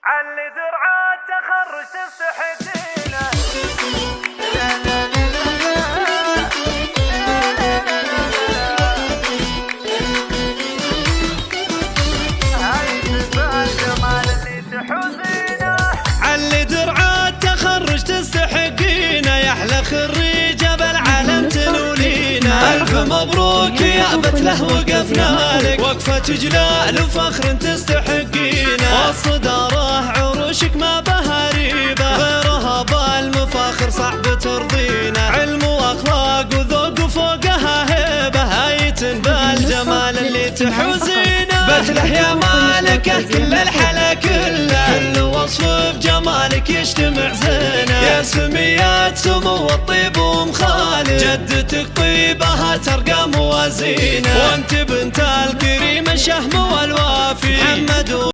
علي درعات تخرج تستحقينه. هاي صفة الجمال اللي تحوزينه. علي درعات تخرج تستحقينه، يا احلى خريجه بالعالم تنولينا. الف مبروك يا بتله وقفنا لك وقفه جلال وفخر تستحقينه. والصداره عروشك ما بها ريبه، غيرها بالمفاخر صعب ترضينا. علم واخلاق وذوق وفوقها هيبه، هايتن بالجمال اللي تحوزينه. بتله يا مالكه كل الحلا كله، كل وصف بجمالك يجتمع زينه. يا سميات سمو والطيب ومخالف، جدتك طيبها ترقى موازينه. وانت بنت الكريم الشهم والوافي محمد